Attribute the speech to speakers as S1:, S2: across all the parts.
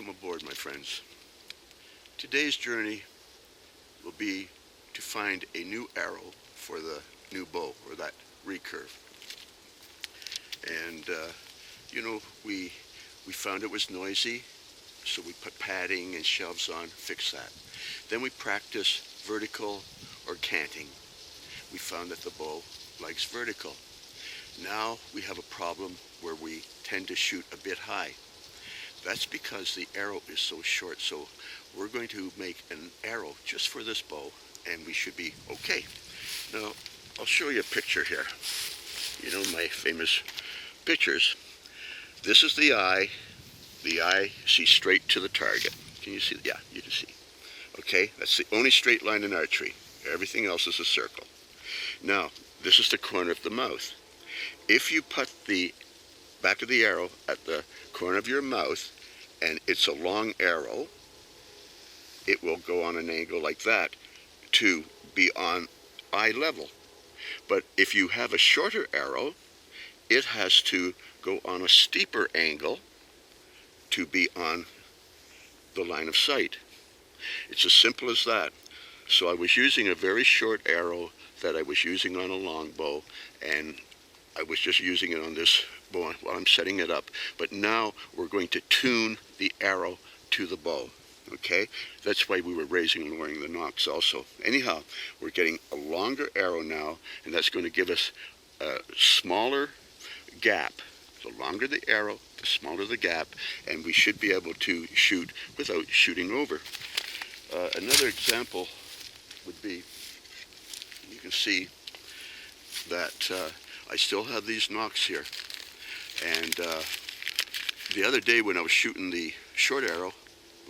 S1: Welcome aboard, my friends. Today's journey will be to find a new arrow for the new bow, or that recurve. And we found it was noisy, so we put padding and shelves on, fix that. Then we practice vertical or canting. We found that the bow likes vertical. Now we have a problem where we tend to shoot a bit high. That's because the arrow is so short, so we're going to make an arrow just for this bow, and we should be okay. Now, I'll show you a picture here. You know my famous pictures. This is the eye. The eye sees straight to the target. Can you see? Yeah, you can see. Okay, that's the only straight line in archery. Everything else is a circle. Now, this is the corner of the mouth. If you put the back of the arrow at the corner of your mouth, and it's a long arrow, it will go on an angle like that to be on eye level. But if you have a shorter arrow, it has to go on a steeper angle to be on the line of sight. It's as simple as that. So I was using a very short arrow that I was using on a long bow, and I was just using it on this bow while I'm setting it up. But now we're going to tune the arrow to the bow. Okay? That's why we were raising and lowering the nocks also. Anyhow, we're getting a longer arrow now, and that's going to give us a smaller gap. The longer the arrow, the smaller the gap, and we should be able to shoot without shooting over. Another example would be, you can see that I still have these nocks here. And the other day when I was shooting the short arrow,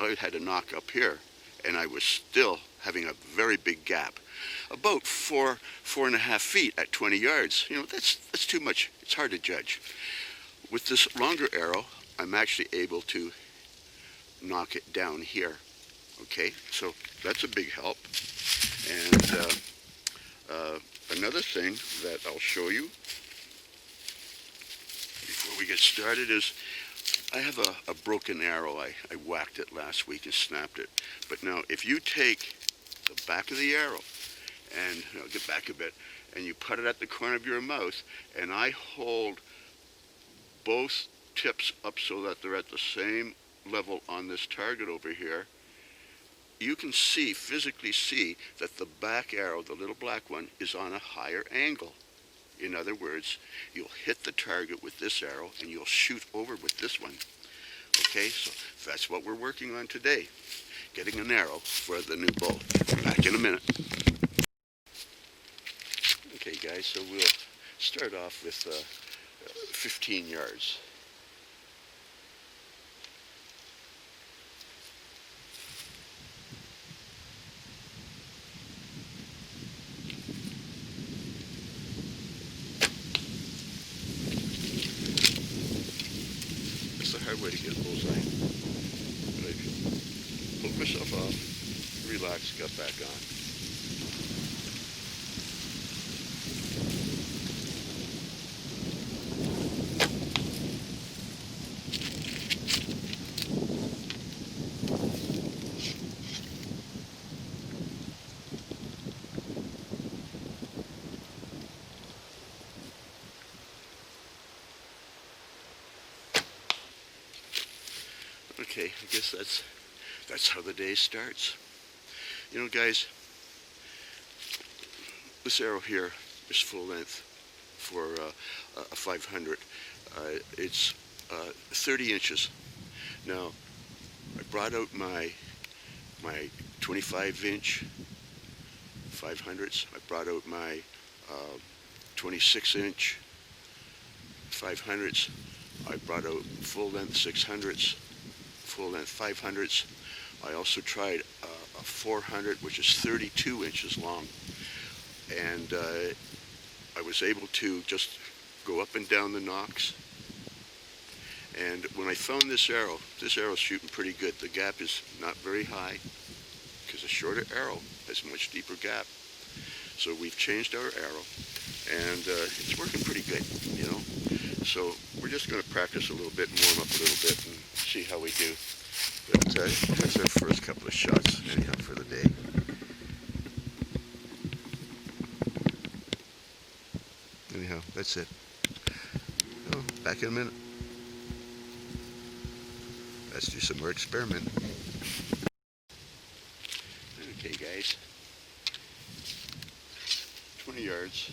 S1: I had a knock up here, and I was still having a very big gap. About 4.5 feet at 20 yards. You know, that's too much. It's hard to judge. With this longer arrow, I'm actually able to knock it down here. Okay, so that's a big help. And another thing that I'll show you before we get started is I have a broken arrow. I whacked it last week and snapped it. But now if you take the back of the arrow and get back a bit, and you put it at the corner of your mouth, and I hold both tips up so that they're at the same level on this target over here, you can see, physically see, that the back arrow, the little black one, is on a higher angle. In other words, you'll hit the target with this arrow and you'll shoot over with this one. Okay, so that's what we're working on today, getting an arrow for the new bow. Back in a minute. Okay guys, so we'll start off with 15 yards. That's the hard way to get a bullseye. But I pulled myself off, relaxed, got back on. Okay, I guess that's how the day starts. You know, guys, this arrow here is full length for a 500. It's 30 inches. Now, I brought out my 25-inch 500s. I brought out my 26-inch 500s. I brought out full-length 600s. Full-length 500s. I also tried a 400, which is 32 inches long, and I was able to just go up and down the nocks. And when I found this arrow's shooting pretty good. The gap is not very high because a shorter arrow has a much deeper gap. So we've changed our arrow, and it's working pretty good, you know. So we're just going to practice a little bit and warm up a little bit and see how we do. But that's our first couple of shots anyhow for the day. Anyhow, that's it. Oh, back in a minute. Let's do some more experimenting. Okay, guys. 20 yards.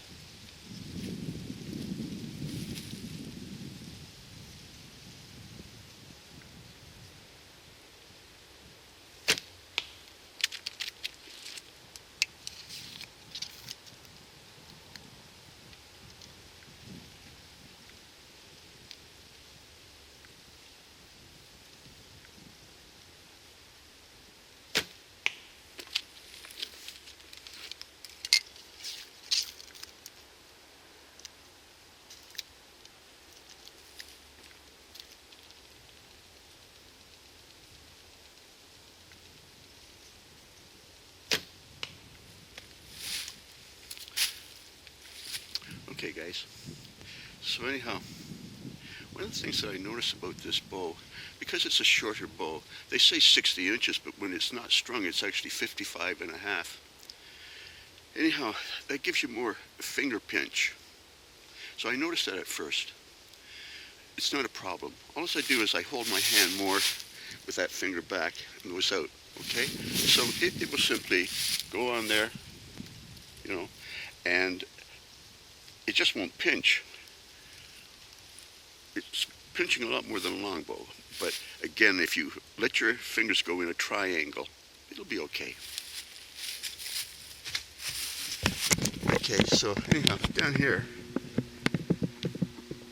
S1: Okay, guys. So anyhow, one of the things that I notice about this bow, because it's a shorter bow, they say 60 inches, but when it's not strung, it's actually 55 and a half. Anyhow, that gives you more finger pinch. So I noticed that at first. It's not a problem. All I do is I hold my hand more with that finger back and goes out, okay? So it will simply go on there, you know, and it just won't pinch. It's pinching a lot more than a longbow. But again, if you let your fingers go in a triangle, it'll be okay. Okay, so anyhow, down here,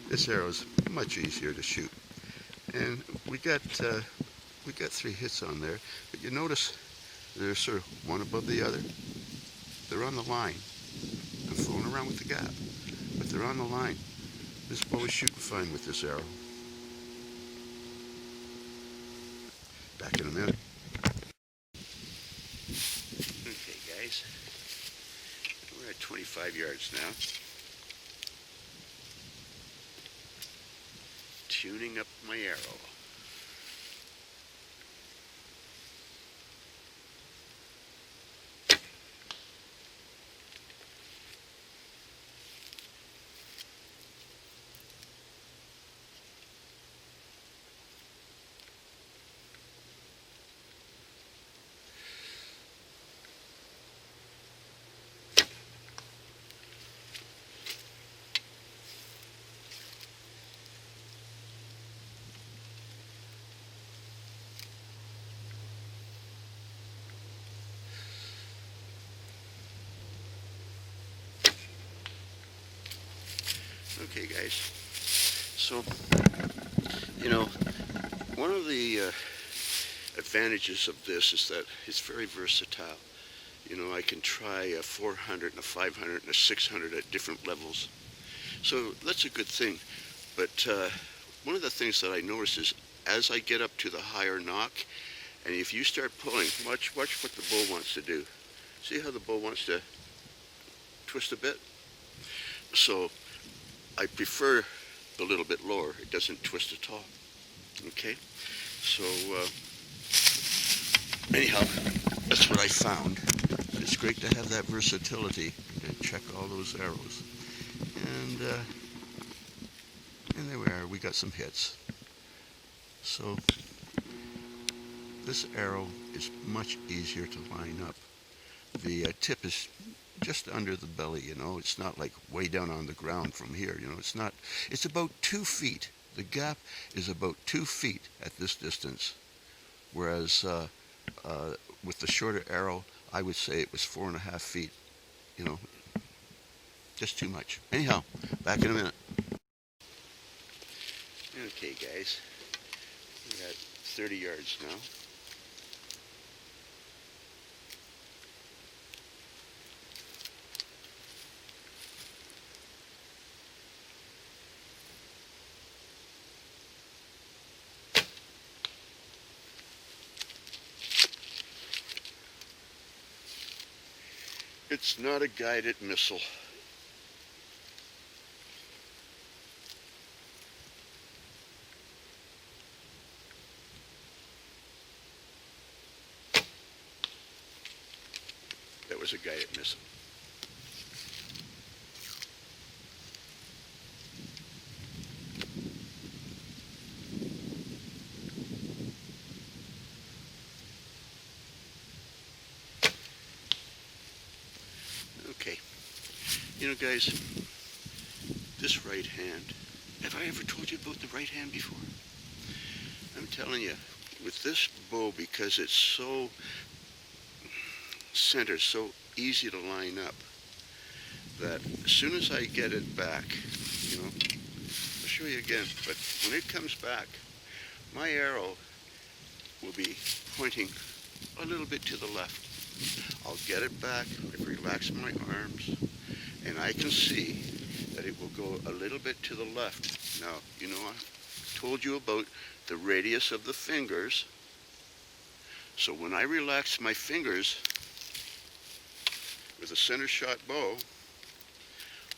S1: this arrow's much easier to shoot. And we got 3 hits on there, but you notice they're sort of one above the other. They're on the line. I'm fooling around with the gap, but they're on the line. This bow is shooting fine with this arrow. Back in a minute. Okay, guys. We're at 25 yards now. Tuning up my arrow. Okay, guys. So, you know, one of the advantages of this is that it's very versatile. You know, I can try a 400 and a 500 and a 600 at different levels. So that's a good thing. But one of the things that I notice is as I get up to the higher knock, and if you start pulling, watch what the bow wants to do. See how the bow wants to twist a bit? So I prefer a little bit lower. It doesn't twist at all. Okay? So anyhow, that's what I found. It's great to have that versatility to check all those arrows. And there we are. We got some hits. So this arrow is much easier to line up. The tip is just under the belly, you know. It's not like way down on the ground from here, you know. It's about 2 feet. The gap is about 2 feet at this distance. Whereas with the shorter arrow, I would say it was 4.5 feet, you know. Just too much. Anyhow, back in a minute. Okay, guys. We're at 30 yards now. It's not a guided missile. was a guy that missed him. Okay, you know guys, this right hand, have I ever told you about the right hand before? I'm telling you, with this bow, because it's so centered, so easy to line up, that as soon as I get it back, you know, I'll show you again, but when it comes back, my arrow will be pointing a little bit to the left. I'll get it back, I relax my arms, and I can see that it will go a little bit to the left. Now, you know, I told you about the radius of the fingers. So when I relax my fingers with a center shot bow,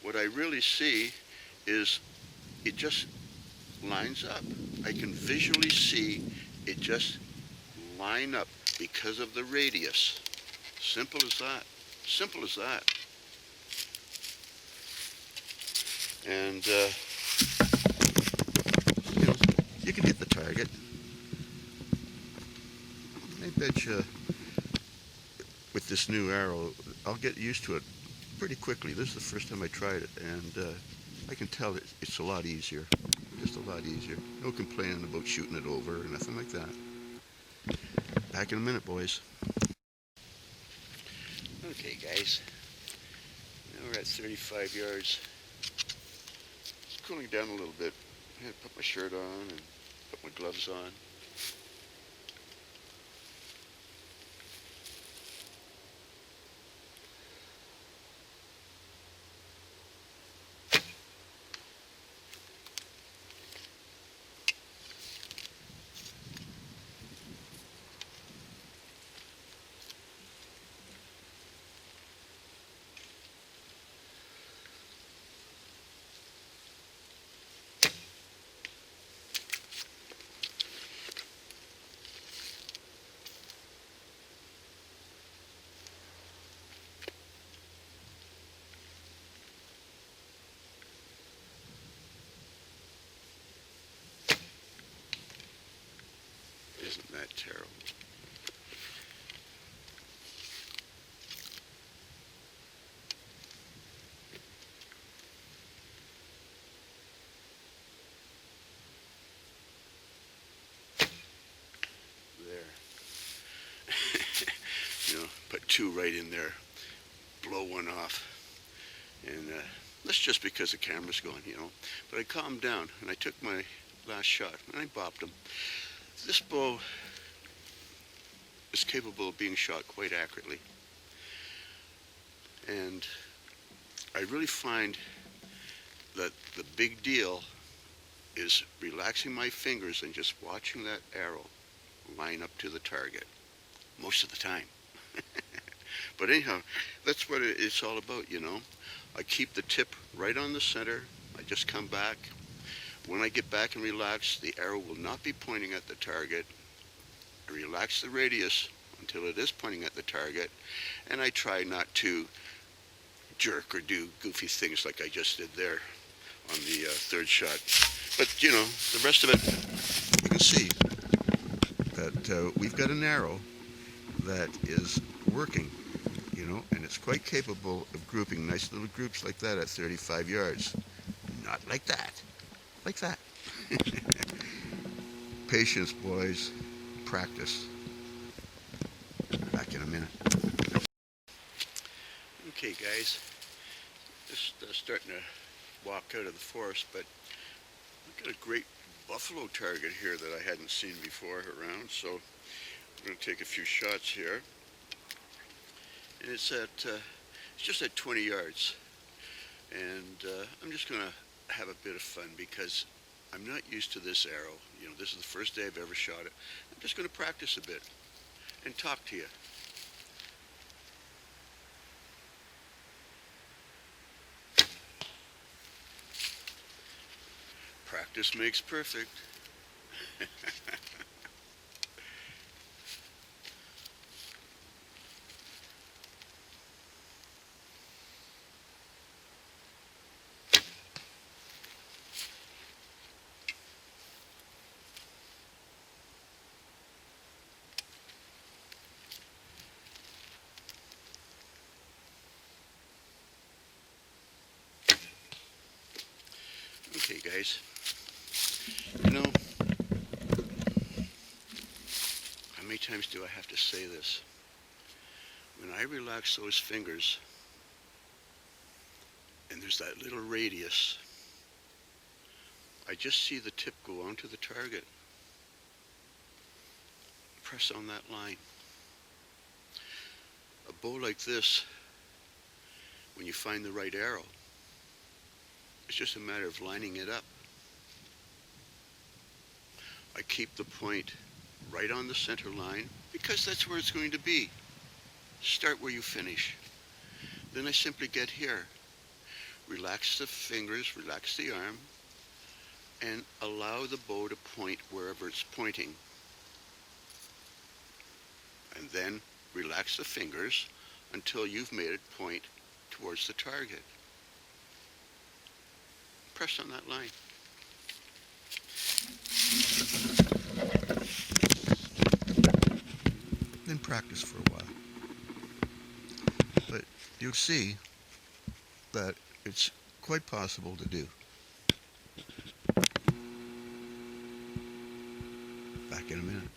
S1: what I really see is it just lines up. I can visually see it just line up because of the radius. Simple as that. Simple as that. And you know, you can hit the target. I bet you with this new arrow, I'll get used to it pretty quickly. This is the first time I tried it, and I can tell it's a lot easier. Just a lot easier. No complaining about shooting it over or nothing like that. Back in a minute, boys. Okay, guys. Now we're at 35 yards. It's cooling down a little bit. I had to put my shirt on and put my gloves on. Isn't that terrible? There. You know, put two right in there, blow one off. And that's just because the camera's going, you know. But I calmed down and I took my last shot and I bopped him. This bow is capable of being shot quite accurately. And I really find that the big deal is relaxing my fingers and just watching that arrow line up to the target most of the time. But anyhow, that's what it's all about, you know. I keep the tip right on the center. I just come back. When I get back and relax, the arrow will not be pointing at the target. I relax the radius until it is pointing at the target, and I try not to jerk or do goofy things like I just did there on the third shot. But, you know, the rest of it, you can see that we've got an arrow that is working, you know, and it's quite capable of grouping nice little groups like that at 35 yards. Not like that. Like that. Patience, boys. Practice. Back in a minute. Okay, guys. Just starting to walk out of the forest, but I've got a great buffalo target here that I hadn't seen before around, so I'm going to take a few shots here. And it's just at 20 yards. And I'm just going to have a bit of fun because I'm not used to this arrow. You know, this is the first day I've ever shot it. I'm just going to practice a bit and talk to you. Practice makes perfect. guys. You know, how many times do I have to say this? When I relax those fingers, and there's that little radius, I just see the tip go onto the target. Press on that line. A bow like this, when you find the right arrow, it's just a matter of lining it up. I keep the point right on the center line because that's where it's going to be. Start where you finish. Then I simply get here. Relax the fingers, relax the arm, and allow the bow to point wherever it's pointing. And then relax the fingers until you've made it point towards the target. Press on that line. Then practice for a while. But you'll see that it's quite possible to do. Back in a minute.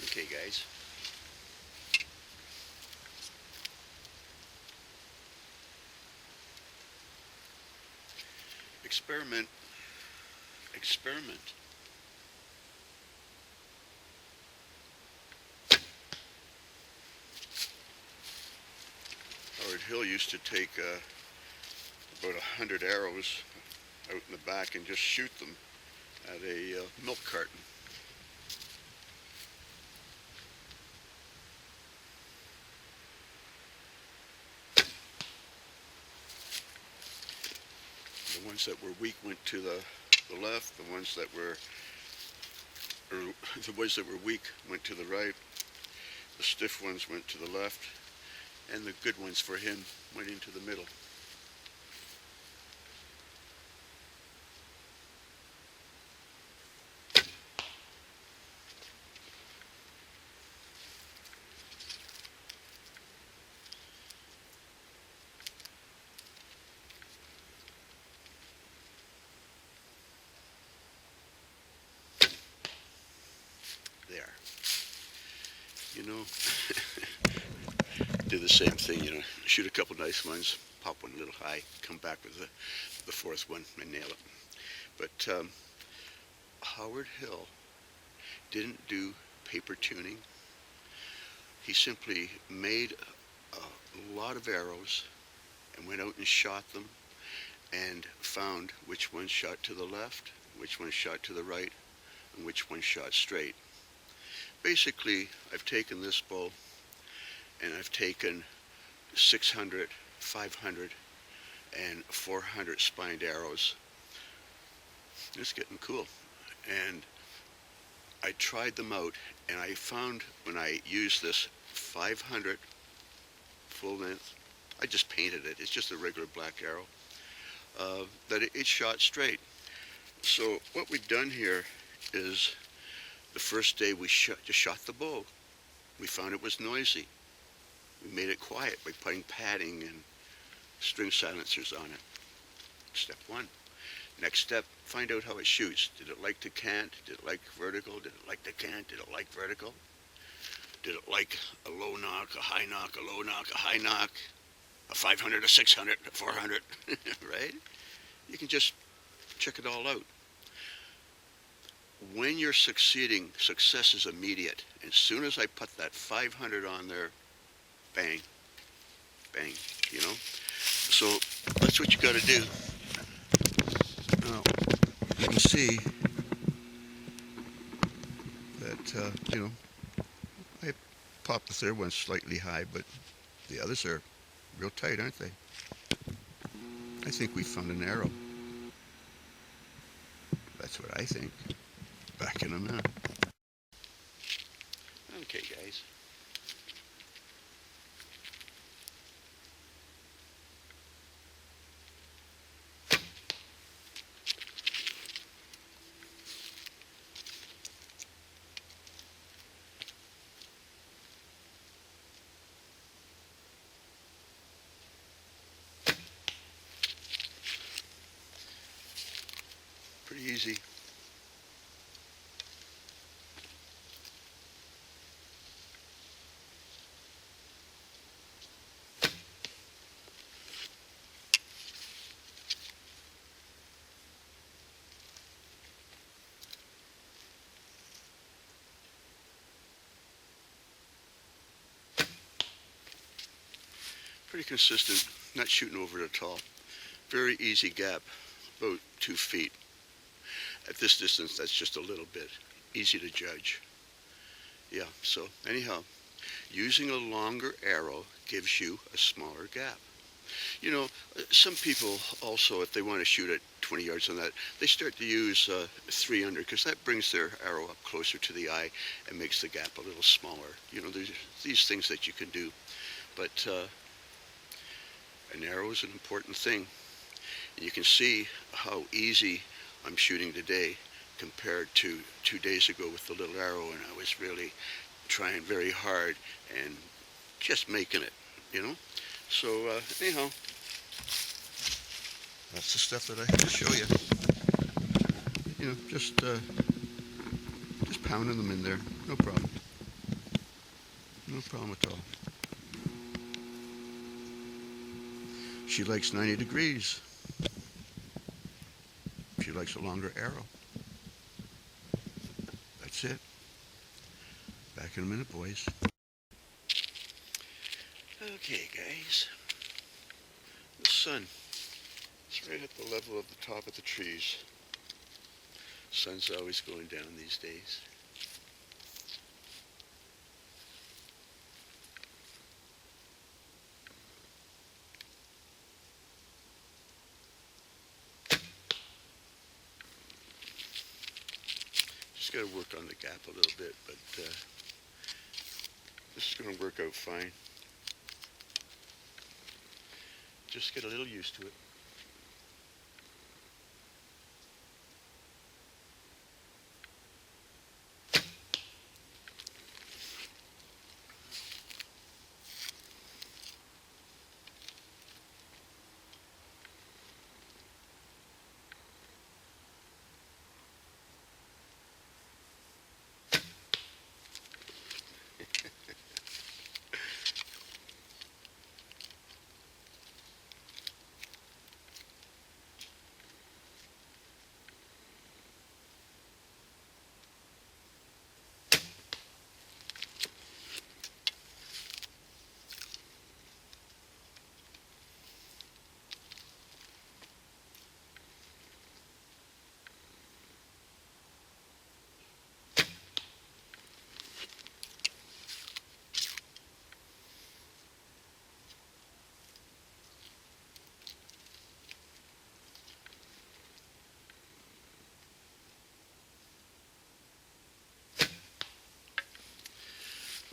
S1: Okay, guys. Experiment. Howard Hill used to take about 100 arrows out in the back and just shoot them at a milk carton. The ones that were weak went to the left. The ones that were weak went to the right. The stiff ones went to the left, and the good ones for him went into the middle. There. You know, do the same thing, you know, shoot a couple nice ones, pop one a little high, come back with the fourth one and nail it. But Howard Hill didn't do paper tuning. He simply made a lot of arrows and went out and shot them and found which one shot to the left, which one shot to the right, and which one shot straight. Basically, I've taken this bow and I've taken 600, 500, and 400 spined arrows. It's getting cool. And I tried them out, and I found when I used this 500 full length, I just painted it. It's just a regular black arrow, that it shot straight. So what we've done here is the first day we just shot the bow. We found it was noisy. We made it quiet by putting padding and string silencers on it. Step one. Next step, find out how it shoots. Did it like to cant? Did it like vertical? Did it like to cant? Did it like vertical? Did it like a low knock, a high knock, a low knock, a high knock, a 500, a 600, a 400, right? You can just check it all out. When you're succeeding, success is immediate. As soon as I put that 500 on there, bang, bang, you know? So that's what you got to do. Now, you can see that, you know, I popped the third one slightly high, but the others are real tight, aren't they? I think we found an arrow. That's what I think. Back in a minute. Okay, guys. pretty easy. Pretty consistent, not shooting over it at all. Very easy gap, about 2 feet. At this distance, that's just a little bit. Easy to judge. Yeah, so anyhow, using a longer arrow gives you a smaller gap. You know, some people also, if they want to shoot at 20 yards on that, they start to use 300 because that brings their arrow up closer to the eye and makes the gap a little smaller. You know, there's these things that you can do. But an arrow is an important thing. And you can see how easy I'm shooting today compared to 2 days ago with the little arrow, and I was really trying very hard and just making it, you know. So anyhow, that's the stuff that I have to show you. You know, just pounding them in there, no problem. No problem at all. She likes 90 degrees. She likes a longer arrow. That's it. Back in a minute, boys. Okay, guys. The sun is right at the level of the top of the trees. Sun's always going down these days. Just got to work on the gap a little bit, but this is going to work out fine. Just get a little used to it.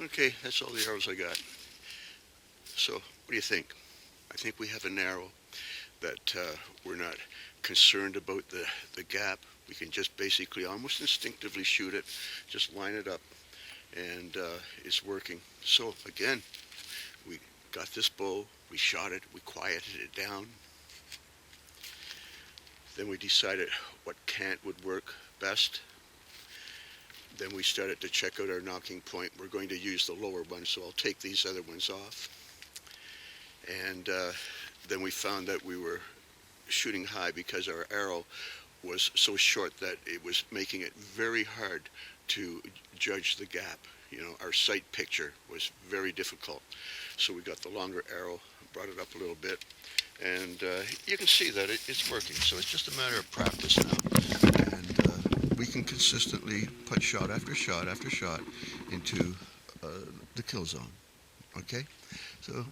S1: Okay, that's all the arrows I got. So, what do you think? I think we have an arrow that we're not concerned about the gap. We can just basically almost instinctively shoot it, just line it up, and it's working. So again, we got this bow, we shot it, we quieted it down. Then we decided what cant would work best. Then we started to check out our knocking point. We're going to use the lower one, so I'll take these other ones off. And then we found that we were shooting high because our arrow was so short that it was making it very hard to judge the gap. You know, our sight picture was very difficult. So we got the longer arrow, brought it up a little bit, and you can see that it's working. So it's just a matter of practice now. And we can consistently put shot after shot after shot into the kill zone. Okay? So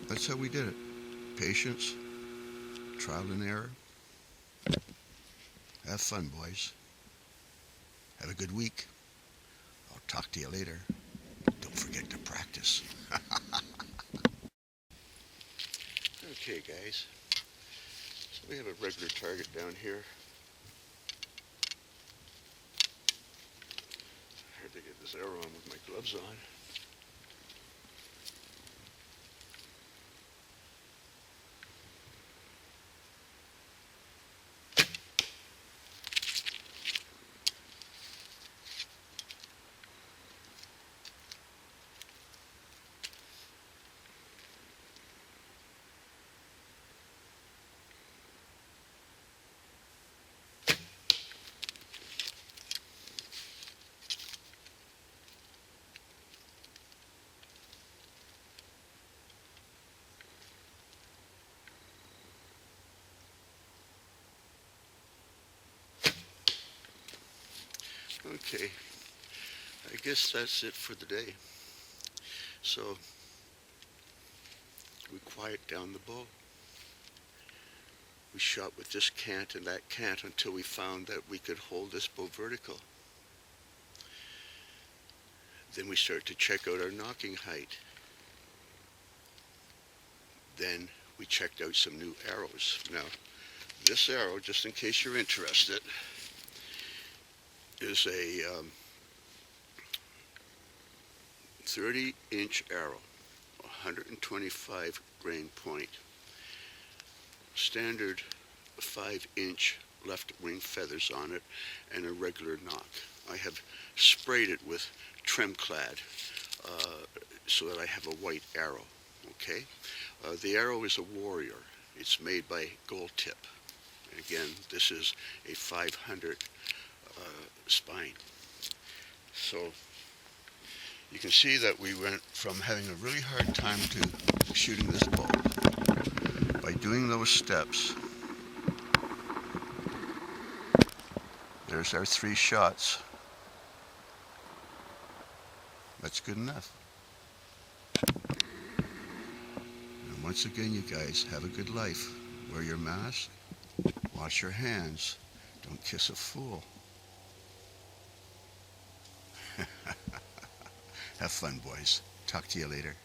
S1: that's how we did it. Patience, trial and error. Have fun, boys. Have a good week. I'll talk to you later. Don't forget to practice. Okay, guys. So we have a regular target down here. Hard to get this arrow on with my gloves on. Okay, I guess that's it for the day. So we quiet down the bow. We shot with this cant and that cant until we found that we could hold this bow vertical. Then we start to check out our knocking height. Then we checked out some new arrows. Now, this arrow, just in case you're interested, is a 30-inch arrow, 125 grain point, standard 5-inch left wing feathers on it, and a regular knock. I have sprayed it with trim clad so that I have a white arrow. Okay, the arrow is a warrior. It's made by Gold Tip. Again, this is a 500 spine. So you can see that we went from having a really hard time to shooting this bow. By doing those steps, there's our 3 shots. That's good enough. And once again, you guys, have a good life. Wear your mask. Wash your hands. Don't kiss a fool. Have fun, boys. Talk to you later.